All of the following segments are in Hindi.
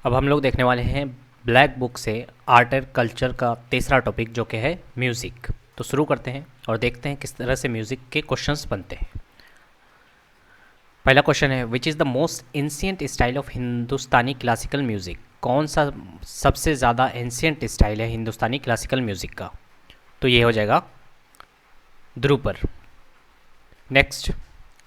अब हम लोग देखने वाले हैं ब्लैक बुक से आर्ट एंड कल्चर का तीसरा टॉपिक जो कि है म्यूज़िक। तो शुरू करते हैं और देखते हैं किस तरह से म्यूज़िक के क्वेश्चंस बनते हैं। पहला क्वेश्चन है which is the most ancient style of Hindustani classical music. कौन सा सबसे ज़्यादा एंशिएंट स्टाइल है हिंदुस्तानी क्लासिकल म्यूज़िक का? तो ये हो जाएगा ध्रुपर। Next,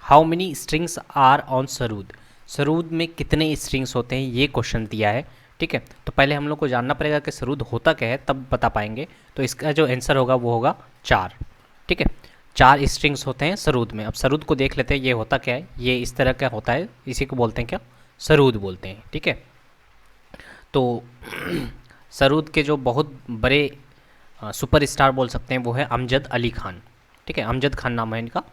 how many strings are on Sarod. Sarod में कितने स्ट्रिंग्स होते हैं, ये क्वेश्चन दिया है। ठीक है, तो पहले हम लोग को जानना पड़ेगा कि सरूद होता क्या है, तब बता पाएंगे। तो इसका जो आंसर होगा वो होगा 4। ठीक है, 4 स्ट्रिंग्स होते हैं सरूद में। अब सरूद को देख लेते हैं, ये होता क्या है। ये इस तरह का होता है, इसी को बोलते हैं क्या, सरूद बोलते हैं। ठीक है, तो सरूद के जो बहुत बड़े सुपर स्टार बोल सकते हैं वो है अमजद अली खान। ठीक है, अमजद खान नाम है इनका।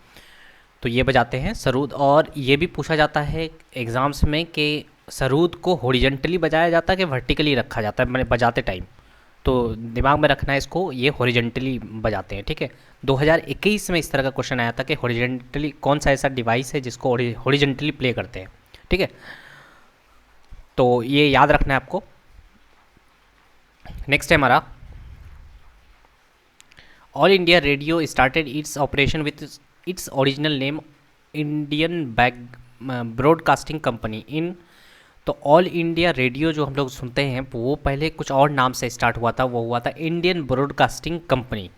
तो ये बजाते हैं सरूद। और ये भी पूछा जाता है एग्ज़ाम्स में कि सरूद को हॉरिजेंटली बजाया जाता है कि वर्टिकली रखा जाता है, मैंने बजाते टाइम। तो दिमाग में रखना है इसको, ये हॉरिजेंटली बजाते हैं। ठीक है, 2021 में इस तरह का क्वेश्चन आया था कि हॉरिजेंटली कौन सा ऐसा डिवाइस है जिसको हॉरिजेंटली प्ले करते हैं। ठीक है, तो ये याद रखना है आपको। नेक्स्ट है हमारा, all India radio started its operation with its original name Indian back broadcasting company इन। तो ऑल इंडिया रेडियो जो हम लोग सुनते हैं वो पहले कुछ और नाम से स्टार्ट हुआ था, वो हुआ था इंडियन ब्रॉडकास्टिंग कंपनी।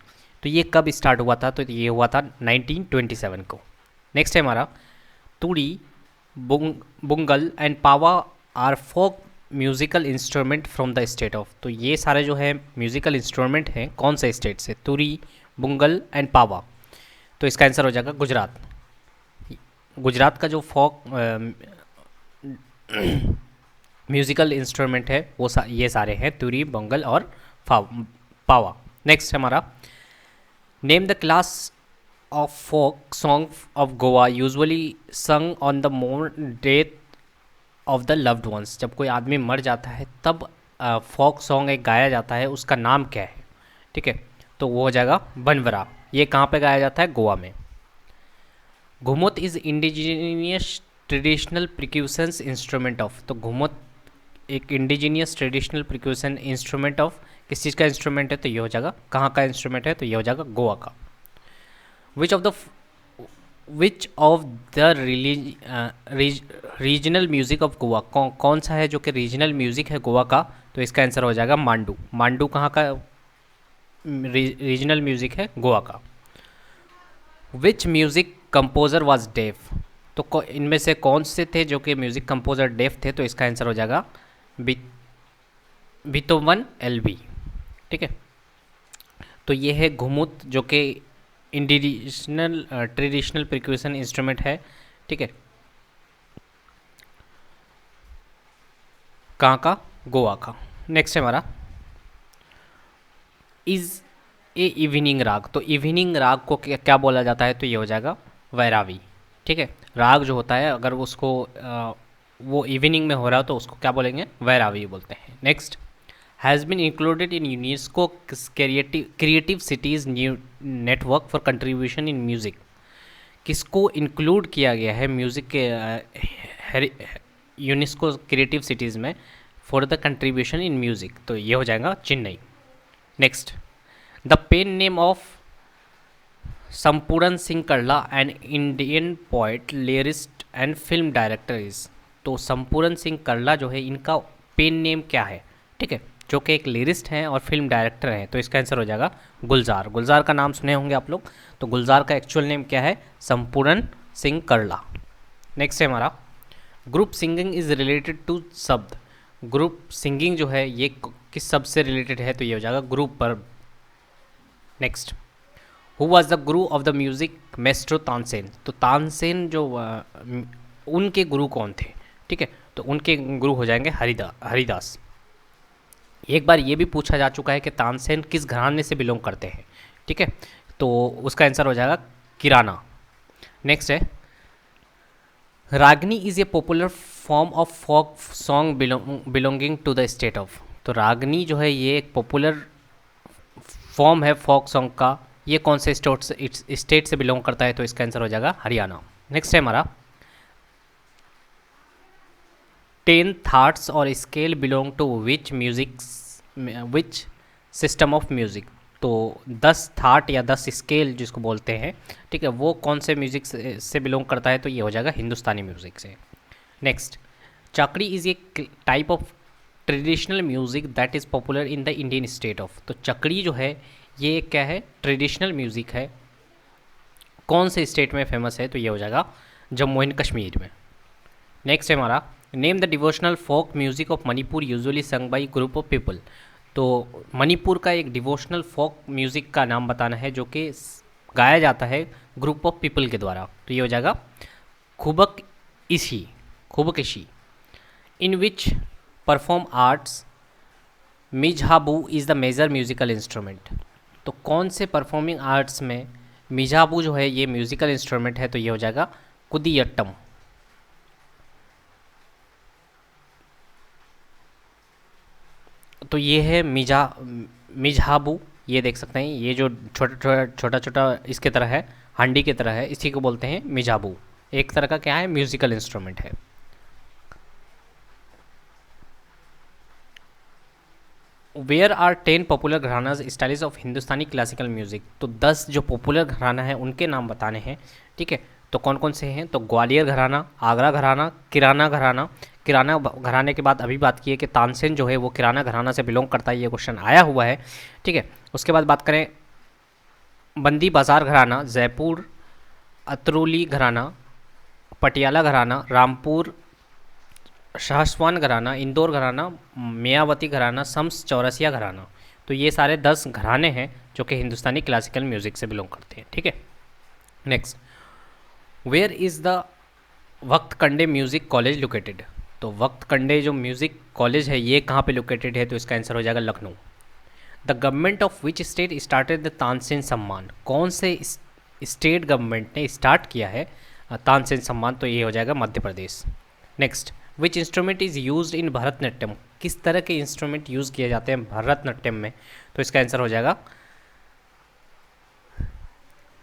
तो ये कब स्टार्ट हुआ था? तो ये हुआ था 1927 को। नेक्स्ट है हमारा, Tudi, Bungal and Pava are folk musical instrument from the state of. तो ये सारे जो है म्यूज़िकल इंस्ट्रूमेंट हैं कौन से स्टेट से? तुरी, बुंगल एंड पावा। तो इसका आंसर हो जाएगा गुजरात। गुजरात का जो फोक म्यूज़िकल इंस्ट्रूमेंट है वो ये सारे हैं, तुरी, बुंगल और पावा। नेक्स्ट हमारा, name the class of folk song of Goa usually sung on the death of the loved ones. जब कोई आदमी मर जाता है तब फोक सॉन्ग एक गाया जाता है, उसका नाम क्या है? ठीक है, तो वो हो जाएगा बनवरा। ये कहाँ पे गाया जाता है? गोवा में। Ghumot is indigenous traditional percussions instrument of. तो घुमुत एक indigenous traditional percussion instrument of किस चीज़ का इंस्ट्रूमेंट है? तो ये हो जाएगा कहाँ का इंस्ट्रूमेंट है? तो ये हो जाएगा गोवा का। Which of the regional music of Goa, कौन सा है जो कि रीजनल म्यूज़िक है गोवा का? तो इसका आंसर हो जाएगा मांडू। मांडू कहाँ का रीजनल म्यूज़िक है? गोवा का। विच म्यूज़िक कंपोज़र वाज डेफ। तो इनमें से कौन से थे जो कि म्यूज़िक कंपोज़र डेफ थे? तो इसका आंसर हो जाएगा बीथोवन एलबी। ठीक है, तो ये है घुमुत जो कि इंडिजिनल ट्रेडिशनल प्रिक्यूशन इंस्ट्रूमेंट है। ठीक है, कहाँ का? गोवा का। नेक्स्ट है हमारा, इज़ ए इवनिंग राग। तो इवनिंग राग को क्या बोला जाता है? तो ये हो जाएगा वैरावी। ठीक है, राग जो होता है अगर उसको वो इवनिंग में हो रहा हो तो उसको क्या बोलेंगे? वैरावी बोलते हैं। Next, has been included in UNESCO creative cities new network for contribution in music. किसको इंक्लूड किया गया है म्यूज़िक के यूनेस्को क्रिएटिव सिटीज़ में for the contribution in music? तो ये हो जाएगा Chennai. Next, the pen name of Sampooran Singh Kalra an Indian poet, lyricist and film director is. तो संपूर्ण सिंह कर्ला जो है इनका पेन नेम क्या है? ठीक है, जो कि एक लिरिस्ट हैं और फिल्म डायरेक्टर हैं। तो इसका आंसर हो जाएगा गुलजार। गुलजार का नाम सुने होंगे आप लोग। तो गुलजार का एक्चुअल नेम क्या है? संपूर्ण सिंह कर्ला। नेक्स्ट है हमारा, group singing is related to शब्द। ग्रुप सिंगिंग जो है ये किस शब्द से रिलेटेड है? तो ये हो जाएगा ग्रुप पर। Next, who was the Guru of the music maestro Tansen. तो तानसेन जो उनके गुरु कौन थे? ठीक है, तो उनके गुरु हो जाएंगे हरिदास। एक बार ये भी पूछा जा चुका है कि तानसेन किस घराने से बिलोंग करते हैं। ठीक है, तो उसका आंसर हो जाएगा किराना। नेक्स्ट है, Ragini is a popular form of folk song belonging to the state of. तो रागनी जो है ये एक पॉपुलर फॉर्म है फोक सॉन्ग का, ये कौन से स्टेट से बिलोंग करता है? तो इसका आंसर हो जाएगा हरियाणा। नेक्स्ट है हमारा, 10 थाट्स और scale belong to which system of music. तो 10 थाट या 10 स्केल जिसको बोलते हैं, ठीक है, वो कौन से म्यूज़िक से बिलोंग करता है? तो ये हो जाएगा हिंदुस्तानी म्यूज़िक से। Next, Chakri is a type of traditional music that is popular in the Indian state of. तो चकड़ी जो है ये क्या है? ट्रेडिशनल म्यूज़िक है। कौन से स्टेट में फेमस है? तो ये हो जाएगा जम्मू एंड कश्मीर में। नेक्स्ट है हमारा, name the devotional folk music of Manipur usually sung by group of people. तो मणिपुर का एक डिवोशनल फोक म्यूजिक का नाम बताना है जो कि गाया जाता है ग्रुप ऑफ पीपल के द्वारा। तो ये हो जाएगा Khubak Ishei, Khubak Ishei. In which perform arts Mizhavu is the major musical instrument. तो कौन से परफॉर्मिंग आर्ट्स में मिझाबू जो है ये म्यूजिकल इंस्ट्रूमेंट है? तो ये हो जाएगा कुदियट्टम। तो ये है मिझाबू, ये देख सकते हैं, ये जो छोटा छोटा इसके तरह है, हांडी की तरह है, इसी को बोलते हैं मिझाबू। एक तरह का क्या है? म्यूजिकल इंस्ट्रूमेंट है। Where are 10 popular gharanas styles of Hindustani classical music. तो 10 जो पॉपुलर घराना है उनके नाम बताने हैं, ठीक है। तो कौन कौन से हैं? तो ग्वालियर घराना, आगरा घराना, किराना घराना। किराना घराने के बाद अभी बात की है कि तानसेन जो है वो किराना घराना से बिलोंग करता है, ये क्वेश्चन आया हुआ है, ठीक है। उसके बाद बात करें बंदी बाज़ार घराना, जयपुर अतरौली घराना, पटियाला घराना, रामपुर शाहसवान घराना, इंदौर घराना, मियावती घराना, शम्स चौरसिया घराना। तो ये सारे 10 घराने हैं जो कि हिंदुस्तानी क्लासिकल म्यूज़िक से बिलोंग करते हैं, ठीक है। नेक्स्ट, वेयर इज़ द वक्त कंडे म्यूज़िक कॉलेज लोकेटेड। तो वक्त कंडे जो म्यूज़िक कॉलेज है ये कहाँ पे लोकेटेड है? तो इसका आंसर हो जाएगा Lucknow. The government of which state started the Tansen सम्मान। कौन से स्टेट गवर्नमेंट ने स्टार्ट किया है तानसेन सम्मान? तो ये हो जाएगा Madhya Pradesh. Next, which instrument is used in Bharatanatyam. किस तरह के इंस्ट्रूमेंट यूज़ किए जाते हैं भरतनाट्यम में? तो इसका आंसर हो जाएगा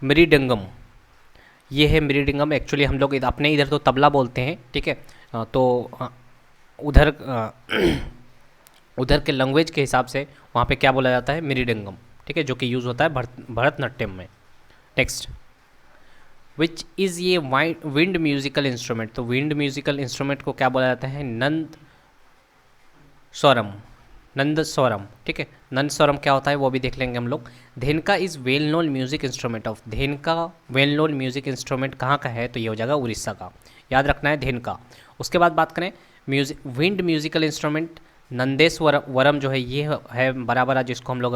मृदंगम। ये है मृदंगम। एक्चुअली हम लोग अपने इधर तो तबला बोलते हैं, ठीक है। तो उधर उधर के लैंग्वेज के हिसाब से वहाँ पे क्या बोला जाता है? मृदंगम, ठीक है, जो कि यूज़ होता है भरतनाट्यम में। नेक्स्ट, विच इज़ ये विंड म्यूजिकल इंस्ट्रूमेंट। तो विंड म्यूजिकल इंस्ट्रूमेंट को क्या बोला जाता है? नंद स्वरम, नंद स्वरम, ठीक है। नंद स्वरम क्या होता है वो भी देख लेंगे हम लोग। Dhenka is well known music instrument of. Dhenka well known music instrument कहाँ का है? तो ये हो जाएगा उड़ीसा का, याद रखना है धेनका। उसके बाद बात करें विंड म्यूजिकल इंस्ट्रूमेंट, नंदेश्वरम जो है ये है बराबर, जिसको हम लोग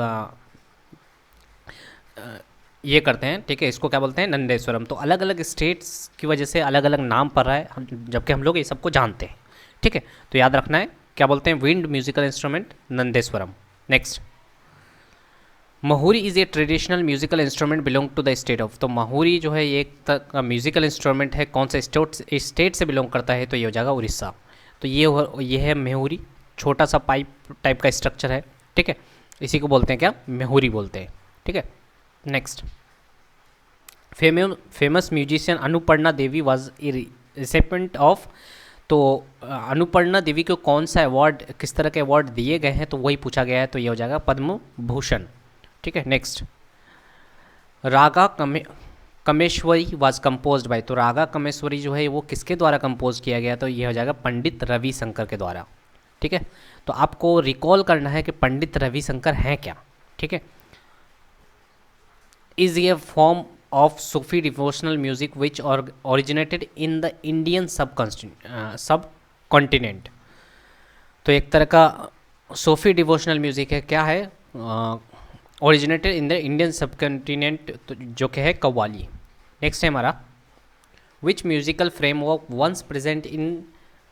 ये करते हैं, ठीक है, इसको क्या बोलते हैं? नंदेश्वरम। तो अलग अलग स्टेट्स की वजह से अलग अलग नाम पड़ रहा है, जबकि हम लोग ये सबको जानते हैं, ठीक है। तो याद रखना है क्या बोलते हैं? Wind musical instrument Nandeshwaram. Next, Mahuri is a traditional musical instrument belong to the state of. तो महुरी जो है ये एक म्यूजिकल इंस्ट्रूमेंट है, कौन सा स्टेट से बिलोंग करता है? तो ये हो जाएगा उड़ीसा। तो ये है महुरी, छोटा सा पाइप टाइप का स्ट्रक्चर है, ठीक है, इसी को बोलते हैं क्या? महुरी बोलते हैं, ठीक है। Next, famous musician Annapurna Devi was a recipient of. तो अनुपर्णा देवी को कौन सा अवार्ड, किस तरह के अवार्ड दिए गए हैं? तो वही पूछा गया है, तो ये हो जाएगा पद्म भूषण, ठीक है। Next, raga Kameshwari was composed by. तो रागा कमेश्वरी जो है वो किसके द्वारा कंपोज किया गया? तो ये हो जाएगा पंडित रविशंकर के द्वारा, ठीक है। तो आपको रिकॉल करना है कि पंडित रविशंकर हैं क्या, ठीक है। Is a form of Sufi devotional music which originated in the Indian सब कॉन्टिनेंट। तो एक तरह का सूफी डिवोशनल म्यूजिक है, क्या है? Originated in the Indian subcontinent, जो कि है कव्वाली। नेक्स्ट है हमारा, which musical framework once present in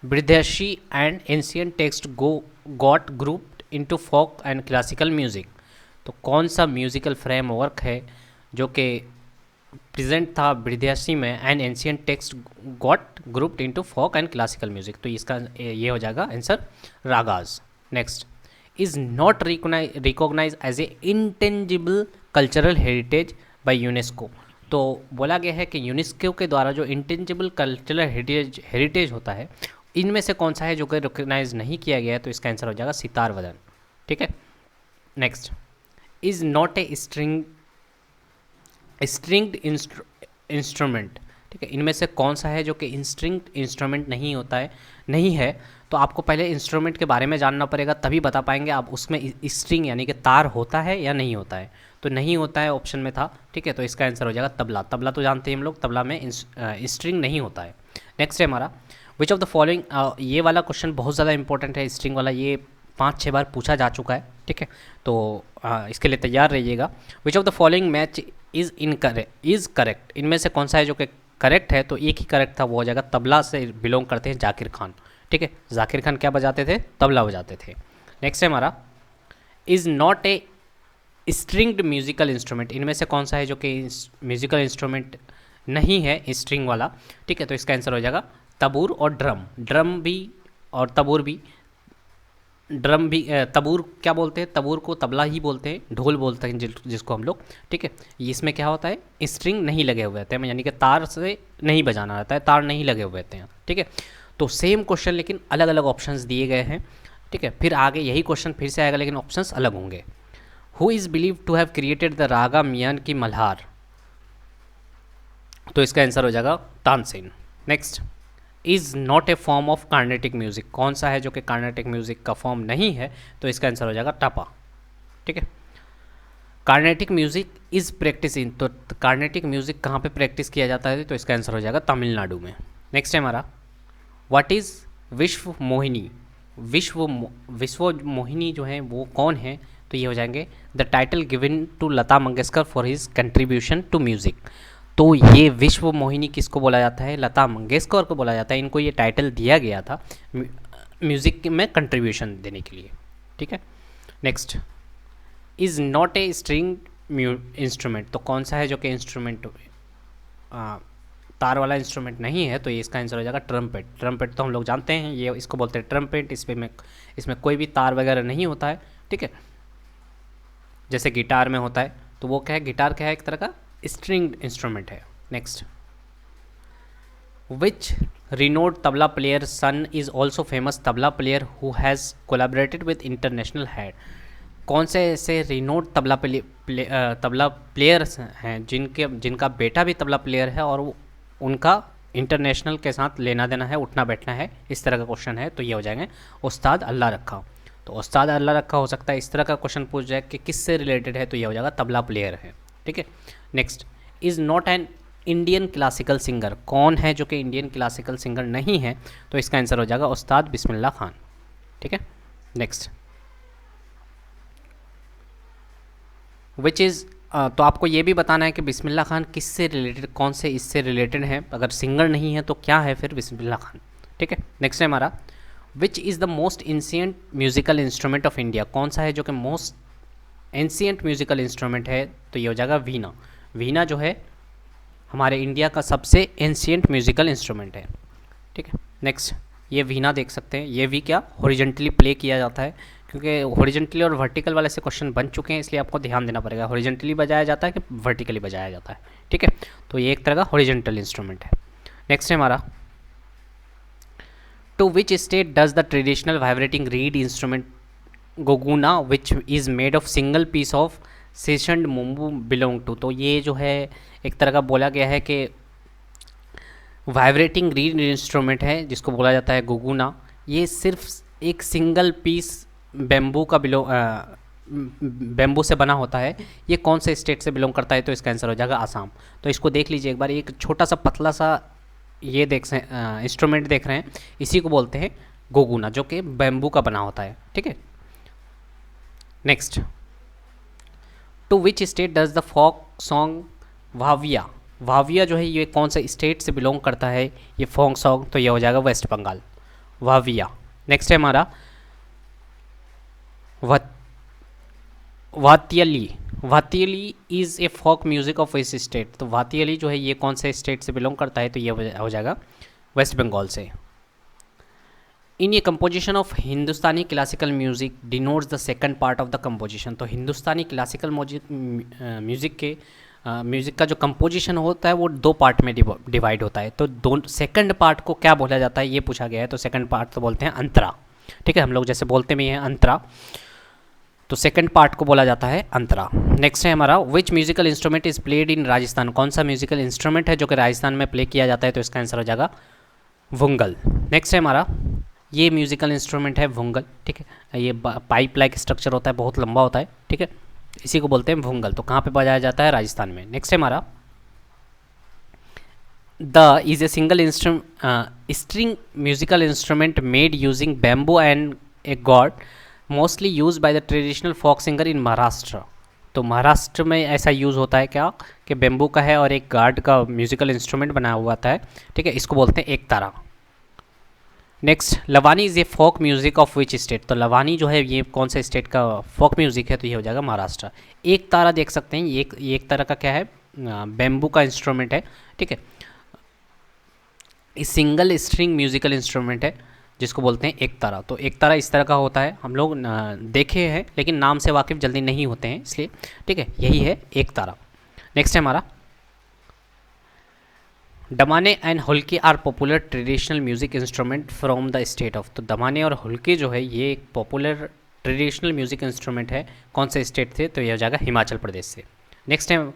Brihaddeshi and ancient text got grouped into folk and classical music. तो कौन सा म्यूजिकल फ्रेमवर्क है जो कि प्रेजेंट था बृहदर्षि में and ancient text got grouped into folk and classical music? तो इसका ये हो जाएगा answer ragas. Next, is not recognise as a intangible cultural heritage by UNESCO. तो बोला गया है कि यूनेस्को के द्वारा जो इंटेंजिबल कल्चरल हेरिटेज होता है इनमें से कौन सा है जो कि रिकॉग्नाइज नहीं किया गया है, तो इसका आंसर हो जाएगा सितार वादन। ठीक है, next, is not a stringed instrument. ठीक है, इनमें से कौन सा है जो कि स्ट्रिंग्ड इंस्ट्रूमेंट नहीं होता है, नहीं है। तो आपको पहले इंस्ट्रूमेंट के बारे में जानना पड़ेगा, तभी बता पाएंगे आप उसमें स्ट्रिंग यानी कि तार होता है या नहीं होता है। तो नहीं होता है ऑप्शन में था। ठीक है, तो इसका आंसर हो जाएगा तबला। तबला तो जानते हैं हम लोग, तबला में स्ट्रिंग नहीं होता है। नेक्स्ट है हमारा, विच ऑफ द फॉलोइंग, ये वाला क्वेश्चन बहुत ज़्यादा इंपॉर्टेंट है, स्ट्रिंग वाला, ये 5-6 बार पूछा जा चुका है। ठीक है, तो इसके लिए तैयार रहिएगा। Which of the following match is correct, इनमें से कौन सा है जो कि करेक्ट है, तो एक ही करेक्ट था, वो हो जाएगा तबला से बिलोंग करते हैं जाकिर खान। ठीक है, जाकिर खान क्या बजाते थे, तबला बजाते थे। नेक्स्ट है हमारा, is not A stringed musical instrument, इनमें से कौन सा है जो कि म्यूजिकल इंस्ट्रूमेंट नहीं है स्ट्रिंग वाला। ठीक है, तो इसका आंसर हो जाएगा तबूर और ड्रम। ड्रम भी और तबूर भी, ड्रम भी, तबूर क्या बोलते हैं, तबूर को तबला ही बोलते हैं, ढोल बोलते हैं जिसको हम लोग। ठीक है, इसमें क्या होता है, स्ट्रिंग नहीं लगे हुए होते हैं, यानी कि तार से नहीं बजाना रहता है, तार नहीं लगे हुए होते हैं। ठीक है, तो सेम क्वेश्चन लेकिन अलग अलग ऑप्शंस दिए गए हैं। ठीक है, फिर आगे यही क्वेश्चन फिर से आएगा लेकिन ऑप्शंस अलग होंगे। Who is believe to have created the raga Miyan ki Malhar, तो इसका आंसर हो जाएगा Tansen. Next, is not a form of Carnatic music, कौन सा है जो कि कार्नेटिक म्यूजिक का फॉर्म नहीं है, तो इसका आंसर हो जाएगा टपा। ठीक है, Carnatic music is practice in, तो कार्नेटिक म्यूजिक कहाँ पे प्रैक्टिस किया जाता है, तो इसका आंसर हो जाएगा तमिलनाडु में। नेक्स्ट है हमारा, व्हाट इज़ विश्व मोहिनी, विश्व मोहिनी जो है वो कौन है, तो ये हो जाएंगे the title given to Lata Mangeshkar for his contribution to music. तो ये विश्व मोहिनी किसको बोला जाता है, लता मंगेशकर को बोला जाता है। इनको ये टाइटल दिया गया था म्यूज़िक में कंट्रीब्यूशन देने के लिए। ठीक है, next, is not a string instrument, तो कौन सा है जो कि इंस्ट्रूमेंट तार वाला इंस्ट्रूमेंट नहीं है, तो ये इसका आंसर हो जाएगा ट्रम्पेट। ट्रम्पेट तो हम लोग जानते हैं, ये इसको बोलते हैं ट्रम्पेट, इसमें कोई भी तार वगैरह नहीं होता है। ठीक है, जैसे गिटार में होता है, तो वो क्या है, गिटार क्या है, एक तरह का स्ट्रिंग्ड इंस्ट्रूमेंट है। Next, which renowned tabla player son is also famous tabla player who has collaborated with international head, कौन से ऐसे रिनोड तबला प्लेयर्स हैं जिनका बेटा भी तबला प्लेयर है और उनका इंटरनेशनल के साथ लेना देना है, उठना बैठना है, इस तरह का क्वेश्चन है, तो ये हो जाएंगे उस्ताद अल्लाह रखा। तो उस्ताद अल्लाह रखा हो सकता है, इस तरह का क्वेश्चन पूछ जाए कि किससे रिलेटेड है, तो ये हो जाएगा तबला प्लेयर है। ठीक है, next, is not an Indian classical singer, कौन है जो कि इंडियन क्लासिकल सिंगर नहीं है, तो इसका आंसर हो जाएगा उस्ताद बिस्मिल्लाह खान। ठीक है, नेक्स्ट, विच इज़, तो आपको ये भी बताना है कि बिस्मिल्लाह खान किससे रिलेटेड, कौन से इससे रिलेटेड है, अगर सिंगर नहीं है तो क्या है फिर बिस्मिल्लाह खान। ठीक है, नेक्स्ट है हमारा, विच is the most ancient musical instrument of India, कौन सा है जो कि मोस्ट एंशिएंट म्यूजिकल इंस्ट्रूमेंट है, तो ये हो जाएगा वीणा। वीणा जो है हमारे इंडिया का सबसे एंशिएंट म्यूजिकल इंस्ट्रूमेंट है। ठीक है, नेक्स्ट, ये वीणा देख सकते हैं, ये भी क्या हॉरिजेंटली प्ले किया जाता है, क्योंकि हॉरिजेंटली और वर्टिकल वाले से क्वेश्चन बन चुके हैं, इसलिए आपको ध्यान देना पड़ेगा हॉरिजेंटली बजाया जाता है कि वर्टिकली बजाया जाता है। ठीक है, तो ये एक तरह का हॉरिजेंटल इंस्ट्रूमेंट है। नेक्स्ट है हमारा, to which state does the traditional vibrating reed instrument Gogona which is made of single piece of seasoned bamboo belong to, तो ये जो है एक तरह का बोला गया है कि वाइब्रेटिंग रीड इंस्ट्रूमेंट है जिसको बोला जाता है गोगुना, ये सिर्फ एक सिंगल पीस बेम्बू का बेम्बू से बना होता है। ये कौन से स्टेट से बिलोंग करता है, तो इसका आंसर हो जाएगा आसाम। तो इसको देख लीजिए एक बार, एक छोटा सा पतला सा ये इंस्ट्रूमेंट देख रहे हैं, इसी को बोलते हैं गोगुना, जो कि बेम्बू का बना होता है। ठीक है, next, to which state does the folk song Vaviya, Vaviya जो है ये कौन सा स्टेट से बिलोंग करता है ये फोक सॉन्ग, तो ये हो जाएगा वेस्ट बंगाल, वाविया। नेक्स्ट है हमारा, Vatiyali, Vatiyali is a folk music of which state, तो वातियली जो है ये कौन से स्टेट से बिलोंग करता है, तो ये हो जाएगा वेस्ट बंगाल से। In a composition of Hindustani classical music denotes the second part of the composition, तो हिंदुस्तानी क्लासिकल म्यूज़िक के म्यूज़िक का जो कंपोजिशन होता है वो दो पार्ट में डिवाइड होता है। तो दो सेकंड पार्ट को क्या बोला जाता है ये पूछा गया है, तो सेकंड पार्ट तो बोलते हैं अंतरा। ठीक है, हम लोग जैसे बोलते भी हैं अंतरा, तो सेकंड पार्ट को बोला जाता है अंतरा। नेक्स्ट है हमारा, which musical instrument is played in Rajasthan. कौन सा म्यूजिकल इंस्ट्रूमेंट है जो कि राजस्थान में प्ले किया जाता है, तो इसका आंसर हो जाएगा वुंगल। नेक्स्ट है हमारा, ये म्यूजिकल इंस्ट्रूमेंट है वुंगल। ठीक है, ये पाइप लाइक स्ट्रक्चर होता है, बहुत लंबा होता है। ठीक है, इसी को बोलते हैं वुंगल। तो कहाँ पे बजाया जाता है, राजस्थान में। नेक्स्ट है हमारा, the is a single string musical instrument made using bamboo and a gourd mostly use by the traditional folk singer in Maharashtra. तो महाराष्ट्र में ऐसा यूज़ होता है क्या कि बेम्बू का है और एक गार्ड का म्यूजिकल इंस्ट्रूमेंट बना हुआ था। ठीक है, इसको बोलते हैं एक तारा। Next, Lavani is a folk music of which state. तो लवानी जो है ये कौन सा स्टेट का फोक म्यूज़िक है, तो ये हो जाएगा महाराष्ट्र। एक तारा देख सकते हैं, ये एक तरह का क्या है, बेम्बू का इंस्ट्रूमेंट है। ठीक है, इस सिंगल स्ट्रिंग म्यूजिकल इंस्ट्रूमेंट है जिसको बोलते हैं एक तारा। तो एक तारा इस तरह का होता है, हम लोग देखे हैं लेकिन नाम से वाकिफ़ जल्दी नहीं होते हैं इसलिए। ठीक है, यही है एक तारा। नेक्स्ट है हमारा, Damane and Hulki are popular traditional music instrument from the state of. तो दमाने और हुल्की जो है ये एक पॉपुलर ट्रेडिशनल म्यूजिक इंस्ट्रूमेंट है, कौन से स्टेट से, तो यह हो जाएगा हिमाचल प्रदेश से। नेक्स्ट है,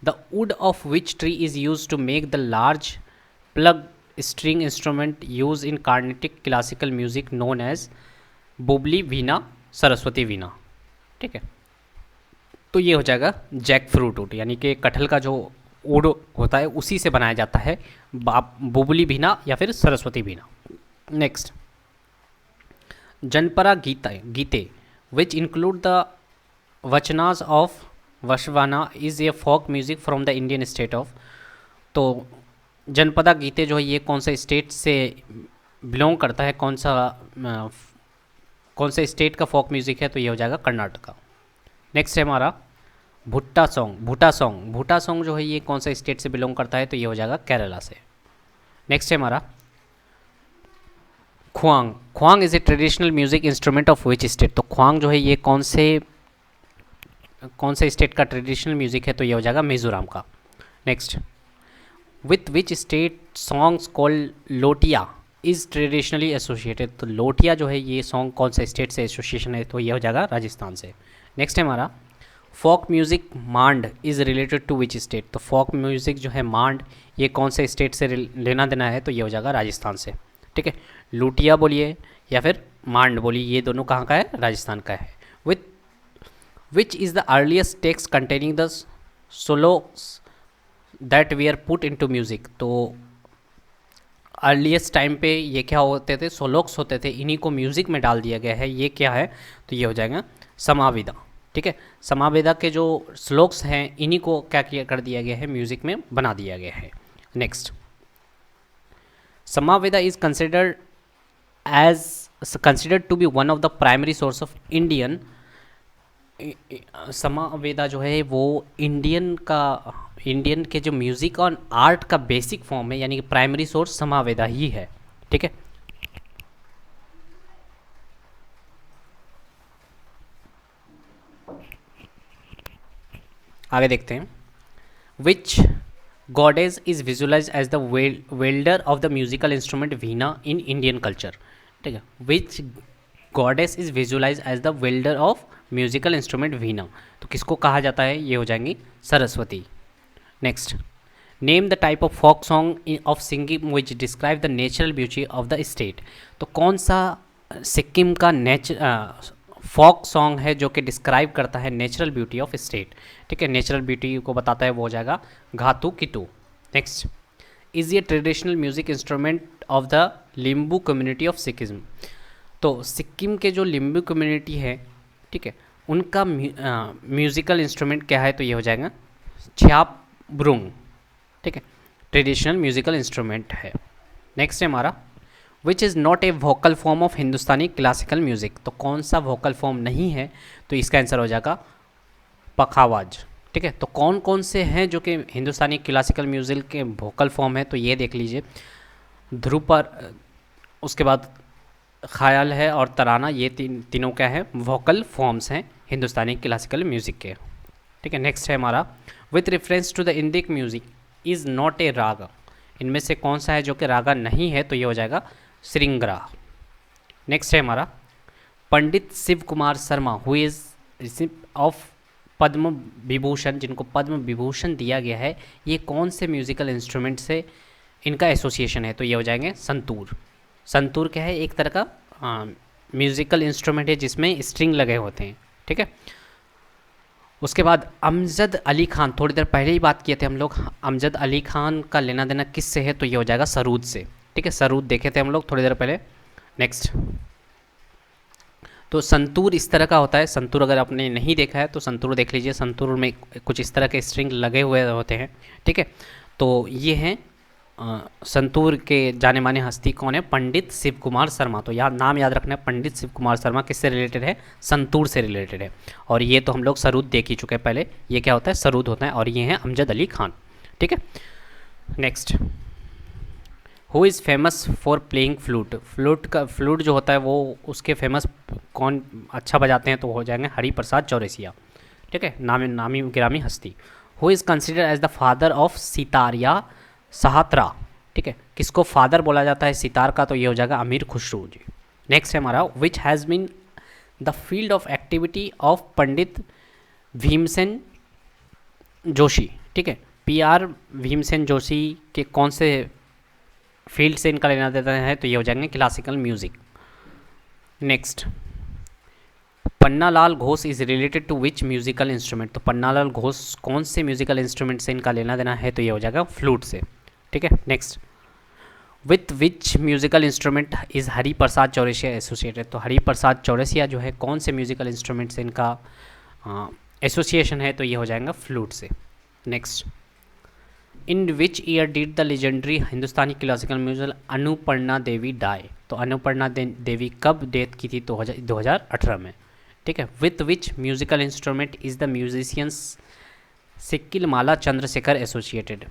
the wood of which tree is use to make the large plucked string instrument use in Carnatic classical music known as Bubli veena, Saraswati veena. ठीक है, तो ये हो जाएगा जैक फ्रूट वुड, यानी कि कटहल का जो वुड होता है उसी से बनाया जाता है बुबली वीणा या फिर Saraswati veena. Next, Janapada Geete which include the vachanas of Basavanna is a folk music from the Indian state of. तो जनपदा गीते जो है ये कौन सा स्टेट से बिलोंग करता है, कौन सा स्टेट का फोक म्यूज़िक है, तो ये हो जाएगा कर्नाटका। नेक्स्ट है हमारा भुट्टा सॉन्ग जो है ये कौन सा स्टेट से बिलोंग करता है, तो ये हो जाएगा केरला से। नेक्स्ट है हमारा Khuang is a traditional music instrument of which state. तो ख्वांग जो है ये कौन से स्टेट का ट्रेडिशनल म्यूजिक है, तो ये हो जाएगा मिजोरम का। Next, with which state songs called Lotia is traditionally associated. तो लोटिया जो है ये सॉन्ग कौन सा स्टेट से एसोसिएशन है, तो ये हो जाएगा राजस्थान से। नेक्स्ट है हमारा, folk music Maand is related to which state. तो फोक म्यूज़िक जो है मांड ये कौन से स्टेट से लेना देना है, तो ये हो जाएगा राजस्थान से। ठीक है, लुटिया बोलिए या फिर मांड बोलिए, ये दोनों कहाँ का है, राजस्थान का है। Which is the earliest text containing the shlokas that we are put into music. तो अर्लीस्ट टाइम पे ये क्या होते थे, सोलोक्स होते थे, इन्हीं को म्यूज़िक में डाल दिया गया है। ये क्या है, तो ये हो जाएगा समावेदा। ठीक है, समावेदा के जो श्लोक्स हैं इन्हीं को क्या किया कर दिया गया है, म्यूज़िक में बना दिया गया है। Next, Samaveda is considered to be one of the primary source of Indian. Samaveda जो है वो इंडियन के जो म्यूज़िक और आर्ट का बेसिक फॉर्म है, यानी कि प्राइमरी सोर्स समावेदा ही है। ठीक है, आगे देखते हैं, which goddess is visualise as the wielder of the musical instrument veena in Indian culture. ठीक है, which goddess is visualise as the wielder of musical instrument veena. तो किसको कहा जाता है, ये हो जाएंगी Saraswati. Next, name the type of folk song of singing which describe the natural beauty of the state. तो कौन सा सिक्किम का फोक सॉन्ग है जो कि डिस्क्राइब करता है नेचुरल ब्यूटी ऑफ स्टेट। ठीक है, नेचुरल ब्यूटी को बताता है, वो हो जाएगा घातू किटू। नेक्स्ट, इज़ ये traditional music instrument of the Limbu community of Sikkim. तो सिक्किम के जो लिम्बू कम्युनिटी है, ठीक है, उनका म्यूज़िकल इंस्ट्रूमेंट क्या है, तो ये हो जाएगा छ्याप ब्रुंग। ठीक है, ट्रेडिशनल म्यूज़िकल इंस्ट्रूमेंट है। नेक्स्ट है हमारा, which is not A vocal form of Hindustani classical music. तो कौन सा वोकल फॉर्म नहीं है, तो इसका आंसर हो जाएगा पखावाज। ठीक है, तो कौन कौन से हैं जो कि हिंदुस्तानी क्लासिकल म्यूज़िक के वोकल फॉर्म है, तो ये देख लीजिए, ध्रुपद, उसके बाद ख्याल है और तराना, ये तीनों क्या है, वोकल फॉर्म्स हैं हिंदुस्तानी क्लासिकल म्यूज़िक के। ठीक है, नेक्स्ट है हमारा, with reference to the Indic music is not a raga, इनमें से कौन सा है जो कि रागा नहीं है, तो ये हो जाएगा श्रृंगरा। नेक्स्ट है हमारा Pandit Shiv Kumar Sharma who is recipient of Padma Vibhushan, जिनको पद्म विभूषण दिया गया है, ये कौन से म्यूजिकल इंस्ट्रूमेंट से इनका एसोसिएशन है, तो ये हो जाएंगे संतूर। संतूर क्या है, एक तरह का म्यूजिकल इंस्ट्रूमेंट है जिसमें स्ट्रिंग लगे होते हैं, ठीक है। उसके बाद अमजद अली खान, थोड़ी देर पहले ही बात किए थे हम लोग, अमजद अली खान का लेना देना किससे है, तो ये हो जाएगा सरूद से, ठीक है। सरूद देखे थे हम लोग थोड़ी देर पहले। नेक्स्ट, तो संतूर इस तरह का होता है। संतूर अगर आपने नहीं देखा है तो संतूर देख लीजिए। संतूर में कुछ इस तरह के स्ट्रिंग लगे हुए होते हैं, ठीक है। तो ये हैं संतूर के जाने माने हस्ती कौन है, पंडित शिव कुमार शर्मा। तो नाम याद रखना है, पंडित शिव कुमार शर्मा किससे रिलेटेड है, संतूर से रिलेटेड है। और ये तो हम लोग सरूद देख ही चुके हैं पहले, ये क्या होता है, सरूद होता है। और ये हैं अमजद अली खान, ठीक है। Next, who is famous for playing flute. Flute जो होता है वो उसके फेमस कौन अच्छा बजाते हैं, तो हो जाएंगे हरिप्रसाद चौरसिया, ठीक है, नामी गिरामी हस्ती। Who is consider as the father of sitar या सहात्रा, ठीक है, किसको फादर बोला जाता है सितार का, तो ये हो जाएगा अमीर खुसरो जी। नेक्स्ट है हमारा which has been the field of activity of Pandit Bhimsen Joshi, ठीक है। PR भीमसेन जोशी के कौन से फील्ड से इनका लेना देता है, तो ये हो जाएंगे classical music. Next, Pannalal Ghosh is related to which musical instrument. तो पन्नालाल घोष कौन से म्यूजिकल इंस्ट्रूमेंट से इनका लेना देना है, तो ये हो जाएगा फ्लूट से, ठीक है। Next, with which musical instrument is Hariprasad Chaurasia associated. तो हरिप्रसाद चौरसिया जो है कौन से म्यूजिकल इंस्ट्रूमेंट से इनका एसोसिएशन है, तो ये हो जाएगा फ्लूट से। Next, in which year did the legendary Hindustani classical music Annapurna Devi die. तो अनुपर्णा देवी कब डेथ की थी, तो 2018 में, ठीक है। With which musical instrument is the musicians Sikkil Mala Chandrasekhar associated.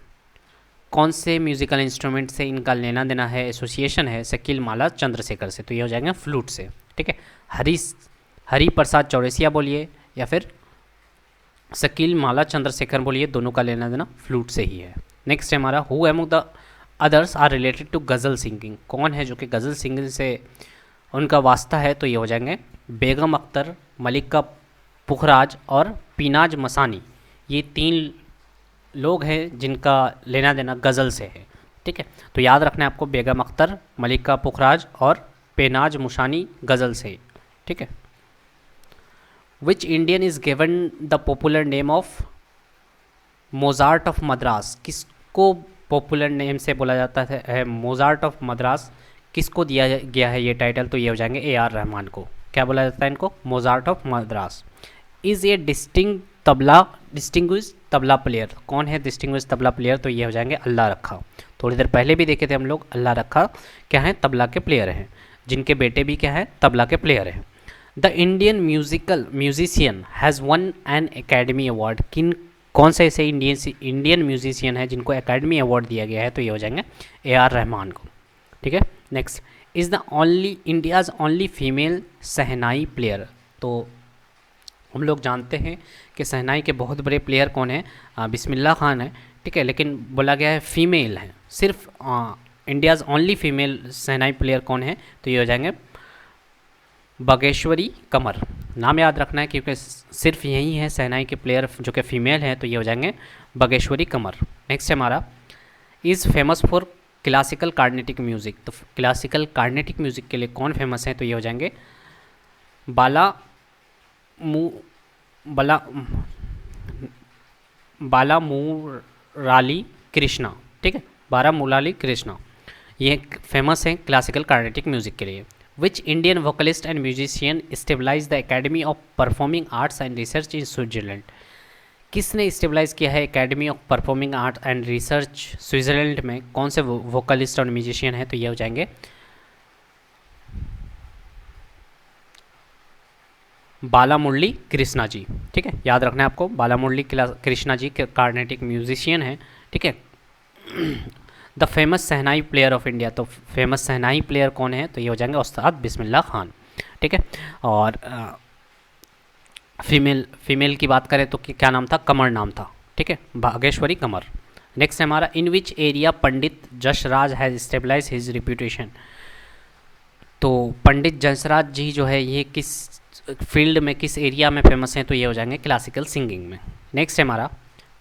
कौन से म्यूजिकल इंस्ट्रूमेंट से इनका लेना देना है, एसोसिएशन है शकील माला चंद्रशेखर से, तो ये हो जाएगा फ्लूट से, ठीक है। हरिप्रसाद चौरसिया बोलिए या फिर शकील माला चंद्रशेखर बोलिए, दोनों का लेना देना फ्लूट से ही है। नेक्स्ट है हमारा who among the others are related to ghazal singing. कौन है जो कि गज़ल सिंगिंग से उनका वास्ता है, तो ये हो जाएंगे बेगम अख्तर, मलिका पुखराज और पीनाज मसानी। ये 3 लोग हैं जिनका लेना देना गज़ल से है, ठीक है। तो याद रखना है आपको, बेगम अख्तर, मलिका पुखराज और पेनाज मुशानी गज़ल से, ठीक है। Which Indian is given the popular name of Mozart of Madras. किसको पॉपुलर नेम से बोला जाता है मोजार्ट ऑफ मद्रास, किसको दिया गया है ये टाइटल, तो ये हो जाएंगे AR रहमान को। क्या बोला जाता है इनको, Mozart of Madras. Is a distinguish tabla player. कौन है डिस्टिंग्विश तबला प्लेयर, तो ये हो जाएंगे अल्लाह रखा। थोड़ी देर पहले भी देखे थे हम लोग, अल्लाह रखा क्या है, तबला के प्लेयर हैं, जिनके बेटे भी क्या है, तबला के प्लेयर हैं। The Indian musician has one N academy award. कौन से ऐसे इंडियन म्यूजिशियन है जिनको एकेडमी अवार्ड दिया गया है, तो ये हो जाएंगे AR रहमान को, ठीक है। Next, is the India's only female shehnai player. तो हम लोग जानते हैं कि शहनाई के बहुत बड़े प्लेयर कौन है, बिस्मिल्लाह खान है, ठीक है, लेकिन बोला गया है फीमेल है, सिर्फ इंडियाज़ ओनली फीमेल शहनाई प्लेयर कौन है, तो ये हो जाएंगे बागेश्वरी कमर। नाम याद रखना है क्योंकि सिर्फ यही है शहनाई के प्लेयर जो कि फीमेल हैं, तो ये हो जाएंगे बागेश्वरी कमर। नेक्स्ट है हमारा is famous for classical Carnatic music. तो क्लासिकल कार्नेटिक म्यूज़िक के लिए कौन फेमस है, तो ये हो जाएंगे बालामुराली कृष्णा, ठीक है, बालामुराली कृष्णा, ये फेमस हैं क्लासिकल कार्नेटिक म्यूज़िक के लिए। Which Indian vocalist and musician establish the academy of performing arts and research in Switzerland. किसने स्टेबलाइज किया है academy of performing art and research Switzerland में, कौन से वोकलिस्ट और म्यूजिशियन हैं, तो ये हो जाएंगे बालामुरली कृष्णा जी, ठीक है, याद रखना है आपको, बालामुरली कृष्णा जी के कार्नेटिक म्यूजिशियन हैं, ठीक है। The famous shehnai player of India. तो फेमस शहनाई प्लेयर कौन है, तो ये हो जाएंगे उस्ताद बिस्मिल्लाह खान, ठीक है। और फीमेल की बात करें तो क्या नाम था, कमर नाम था, ठीक है, भागेश्वरी कमर। नेक्स्ट है हमारा, in which area Pandit Jasraj has stabilise his reputation. तो पंडित जसराज जी जो है ये किस फील्ड में, किस एरिया में फेमस हैं, तो ये हो जाएंगे क्लासिकल सिंगिंग में। नेक्स्ट है हमारा,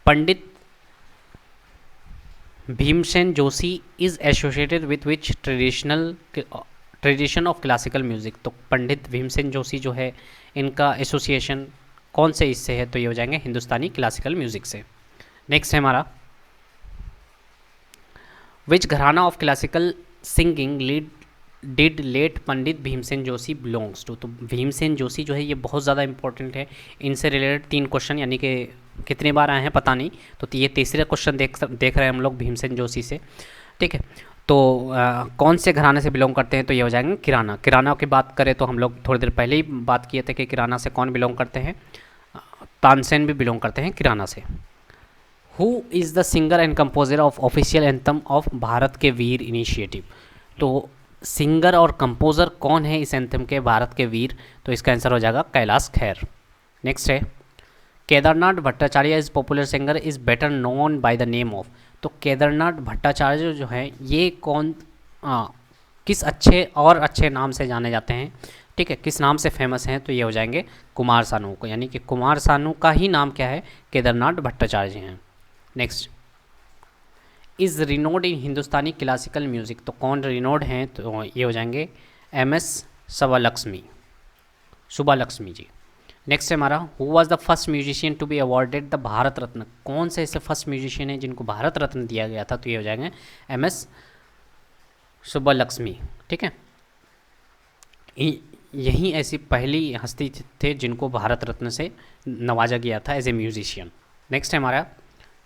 Pandit Bhimsen Joshi is associated with which tradition of classical music. तो पंडित भीमसेन जोशी जो है इनका एसोसिएशन कौन से इससे है, तो ये हो जाएंगे हिंदुस्तानी क्लासिकल म्यूजिक से। नेक्स्ट है हमारा, which gharana of classical singing did late Pandit Bhimsen Joshi belongs to. तो भीमसेन जोशी जो है ये बहुत ज़्यादा इंपॉर्टेंट है, इनसे रिलेटेड 3 क्वेश्चन यानी कि कितने बार आए हैं पता नहीं, तो ये तीसरा क्वेश्चन देख रहे हैं हम लोग भीमसेन जोशी से। ठीक है, तो कौन से घराने से बिलोंग करते हैं, तो ये हो जाएंगे किराना। किराना की बात करें तो हम लोग थोड़ी देर पहले ही बात किए थे कि किराना से कौन बिलोंग करते हैं, तानसेन भी बिलोंग करते हैं किराना से। Who is the singer and composer of official anthem of Bharat के वीर इनिशिएटिव। तो सिंगर और कंपोजर कौन है इस एंथम के, भारत के वीर, तो इसका आंसर हो जाएगा कैलाश खेर। नेक्स्ट है, Kedarnath Bhattacharya is popular singer is better known by the name of. तो केदारनाथ भट्टाचार्य जो है ये किस अच्छे नाम से जाने जाते हैं, ठीक है, किस नाम से फेमस हैं, तो ये हो जाएंगे कुमार सानू को, यानी कि कुमार सानू का ही नाम क्या है, केदारनाथ भट्टाचार्य हैं। Next, is renowned in Hindustani classical music. तो कौन रिनोड हैं, तो ये हो जाएंगे MS सुब्बालक्ष्मी जी। नेक्स्ट है हमारा, who was the first musician to be awarded the Bharat Ratna. कौन से ऐसे फर्स्ट म्यूजिशियन हैं जिनको भारत रत्न दिया गया था, तो ये हो जाएंगे MS सुब्बालक्ष्मी। ठीक है, यही ऐसी पहली हस्ती थे जिनको भारत रत्न से नवाजा गया था एज ए म्यूजिशियन। नेक्स्ट है हमारा,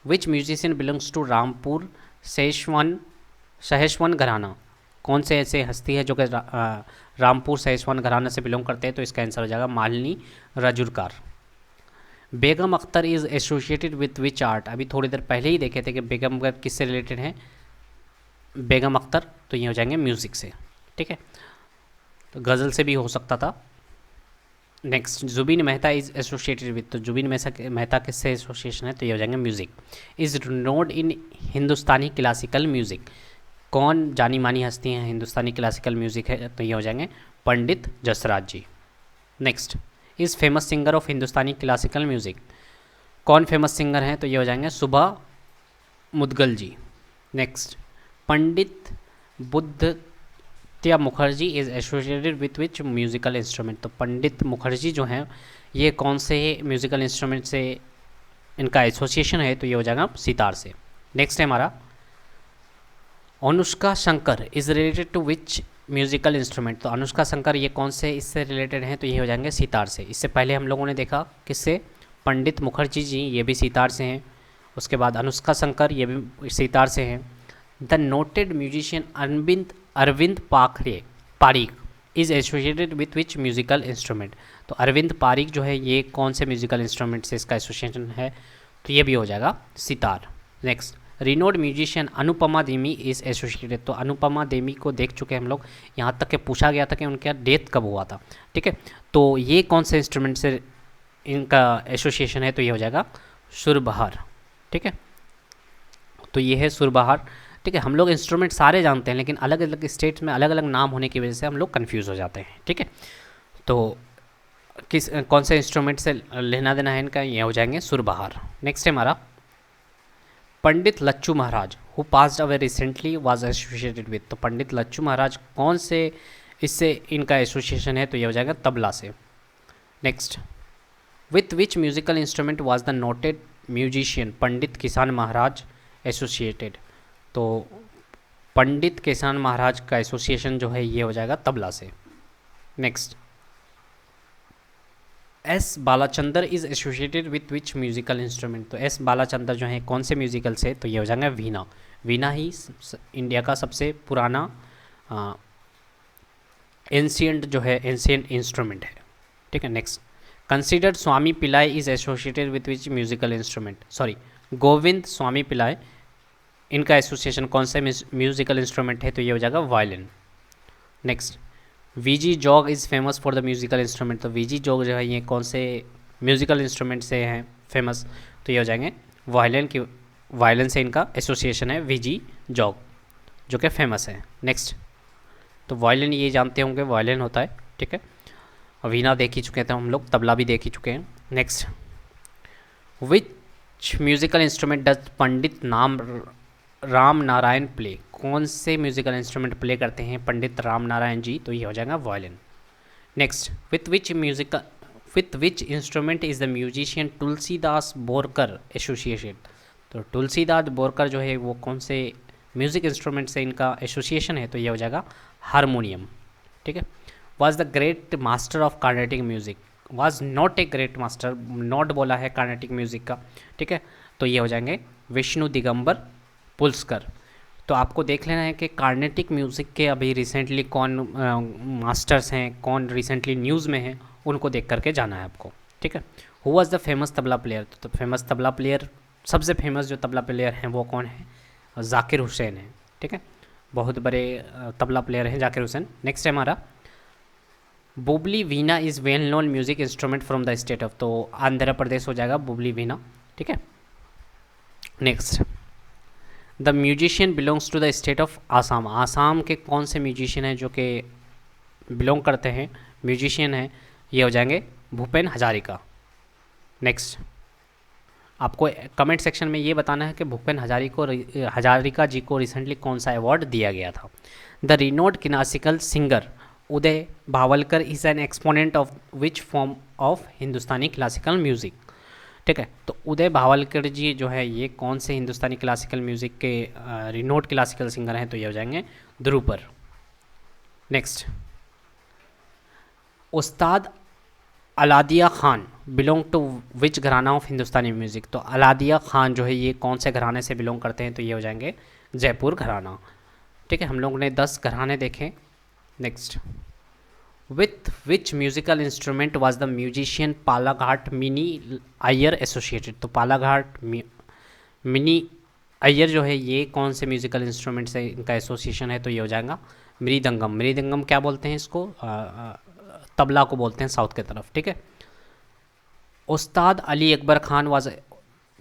विच म्यूजिशियन बिलोंग्स टू रामपुर सहेशवन घराना। कौन से ऐसे हस्ती है जो कि रामपुर सहेशवन घराना से बिलोंग करते हैं, तो इसका आंसर हो जाएगा Malini Rajurkar. Begum Akhtar is associated with which art. अभी थोड़ी देर पहले ही देखे थे कि बेगम अख्तर किससे रिलेटेड है, बेगम अख्तर, तो ये हो जाएंगे म्यूज़िक से। ठीक है, तो गज़ल से भी हो सकता था। Next, Zubin Mehta is associated with. तो जुबिन मेहता किससे एसोसिएशन है, तो ये हो जाएंगे music. Is node in Hindustani classical music. कौन जानी मानी हस्ती हैं हिंदुस्तानी क्लासिकल म्यूज़िक है, तो ये हो जाएंगे Pandit Jasraj ji. Next, is famous singer of Hindustani classical music. कौन फेमस सिंगर हैं, तो ये हो जाएंगे Shubha Mudgal ji. Next, Pandit Buddhaditya Mukherjee is associated with which musical instrument. तो पंडित मुखर्जी जो हैं ये कौन से म्यूज़िकल इंस्ट्रूमेंट से इनका एसोसिएशन है, तो ये हो जाएगा सितार से। नेक्स्ट है हमारा, Anushka Shankar is related to which musical instrument. तो अनुष्का शंकर ये कौन से इससे रिलेटेड हैं, तो ये हो जाएंगे सितार से। इससे पहले हम लोगों ने देखा किससे, पंडित मुखर्जी जी ये भी सितार से हैं, उसके बाद अनुष्का शंकर ये भी सितार से हैं। The noted musician Arvind Parikh is associated with which musical instrument. तो अरविंद पारिक जो है ये कौन से म्यूज़िकल इंस्ट्रूमेंट से इसका एसोसिएशन है, तो ये भी हो जाएगा sitar. Next, renowned musician Anupama Devi is associated. तो अनुपमा देवी को देख चुके हम लोग, यहाँ तक कि पूछा गया था कि उनका डेथ कब हुआ था। ठीक है, तो ये कौन से इंस्ट्रूमेंट से इनका एसोसिएशन है, तो ये हो जाएगा सुरबहार। ठीक है, तो ये है सुरबहार। ठीक है, हम लोग इंस्ट्रूमेंट सारे जानते हैं लेकिन अलग अलग स्टेट्स में अलग अलग नाम होने की वजह से हम लोग कन्फ्यूज़ हो जाते हैं। ठीक है, तो कौन से इंस्ट्रूमेंट से लेना देना है इनका, ये हो जाएंगे सुरबहार। नेक्स्ट है हमारा, Pandit Lachhu Maharaj who passed away recently was associated with. तो पंडित लच्छू महाराज कौन से इससे इनका एसोसिएशन है, तो ये हो जाएगा तबला से। Next, with which musical instrument was the noted musician Pandit Kishan Maharaj associated. तो पंडित किसान महाराज का एसोसिएशन जो है ये हो जाएगा तबला से। Next, S Balachander is associated with which musical instrument. तो एस बालाचंदर जो है कौन से म्यूज़िकल से, तो ये हो जाएगा वीणा। वीणा ही इंडिया का सबसे पुराना एंशियंट इंस्ट्रूमेंट है। ठीक है, next, considered Swami Pillai is associated with which musical instrument. Sorry, Govind Swami Pillai इनका एसोसिएशन कौन से म्यूज़िकल इंस्ट्रूमेंट है, तो ये हो जाएगा violin. Next, VG Jog is famous for the musical instrument. तो वीजी जॉग जो है ये कौन से म्यूज़िकल इंस्ट्रूमेंट से हैं फेमस, तो ये हो जाएंगे वायलिन से इनका एसोसिएशन है वीजी जॉग, जो कि फेमस है। नेक्स्ट, तो वायलिन ये जानते होंगे वायलिन होता है, ठीक है। वीणा देख ही चुके थे हम लोग, तबला भी देख ही चुके हैं। Next, which musical instrument does Pandit Ram Narayan play, कौन से म्यूजिकल इंस्ट्रूमेंट प्ले करते हैं पंडित राम नारायण जी, तो ये हो जाएगा violin. Next, with which instrument is the musician Tulsidas Borkar association, तो तुलसीदास बोरकर जो है वो कौन से म्यूज़िक इंस्ट्रूमेंट से इनका एसोसिएशन है, तो ये हो जाएगा हारमोनियम, ठीक है। Was the great master of Carnatic music, was not a great master, not बोला है कार्नेटिक म्यूज़िक का, ठीक है, तो ये हो जाएंगे विष्णु दिगंबर पुलस्कर। तो आपको देख लेना है कि कार्नेटिक म्यूज़िक के अभी रिसेंटली कौन मास्टर्स हैं, कौन रिसेंटली न्यूज़ में हैं, उनको देख करके जाना है आपको, ठीक है। Who was the famous tabla player, तो फेमस तबला प्लेयर, सबसे फेमस जो तबला प्लेयर हैं वो कौन है, जाकिर हुसैन है, ठीक है, बहुत बड़े तबला प्लेयर हैं जाकिर हुसैन। नेक्स्ट है हमारा, Bobbili veena is well known music instrument from the state of, तो आंध्र प्रदेश हो जाएगा बुबली वीणा, ठीक है। Next, the musician belongs to the state of Assam, Assam के कौन से म्यूजिशियन हैं जो कि बिलोंग करते हैं, म्यूजिशियन हैं, ये हो जाएंगे भूपेन हजारिका। नेक्स्ट, आपको कमेंट सेक्शन में ये बताना है कि भूपेन हजारिका जी को रिसेंटली कौन सा अवार्ड दिया गया था। The renowned classical singer Uday Bhawalkar is an exponent of which form of Hindustani classical music, ठीक है। तो उदय भावलकर जी जो है ये कौन से हिंदुस्तानी क्लासिकल म्यूज़िक के रिनोड क्लासिकल सिंगर हैं, तो ये हो जाएंगे ध्रुपर। Next, Ustad Alladiya Khan belong to which gharana of Hindustani music, तो अलादिया खान जो है ये कौन से घराने से बिलोंग करते हैं, तो ये हो जाएंगे जयपुर घराना, ठीक है। हम लोगों ने 10 घराने देखे। Next, with which musical instrument was the musician Palghat Mani Iyer associated, तो पालाघाट मिनी अय्यर जो है ये कौन से म्यूजिकल इंस्ट्रूमेंट से इनका एसोसिएशन है, तो ये हो जाएगा मृदंगम। मृदंगम क्या बोलते हैं इसको, तबला को बोलते हैं साउथ की तरफ, ठीक है। उस्ताद Ali Akbar Khan was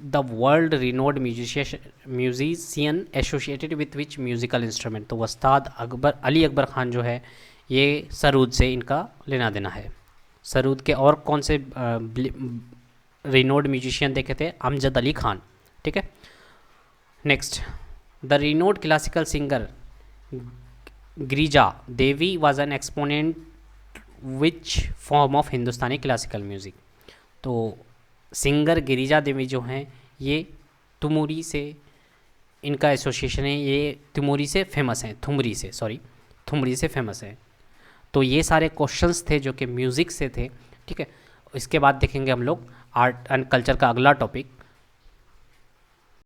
the world renowned musician associated with which musical instrument, तो उस्ताद अली अकबर खान जो है ये सरूद से इनका लेना देना है। सरूद के और कौन से रिनोड म्यूजिशियन देखे थे, अमजद अली खान, ठीक है। Next, the renowned classical singer Girija Devi was an exponent which form of Hindustani classical music, तो सिंगर गिरिजा देवी जो हैं ये तुमुरी से इनका एसोसिएशन है, ये तुमुरी से फेमस हैं, थुमरी से फेमस है। तो ये सारे क्वेश्चंस थे जो कि म्यूज़िक से थे, ठीक है। इसके बाद देखेंगे हम लोग आर्ट एंड कल्चर का अगला टॉपिक,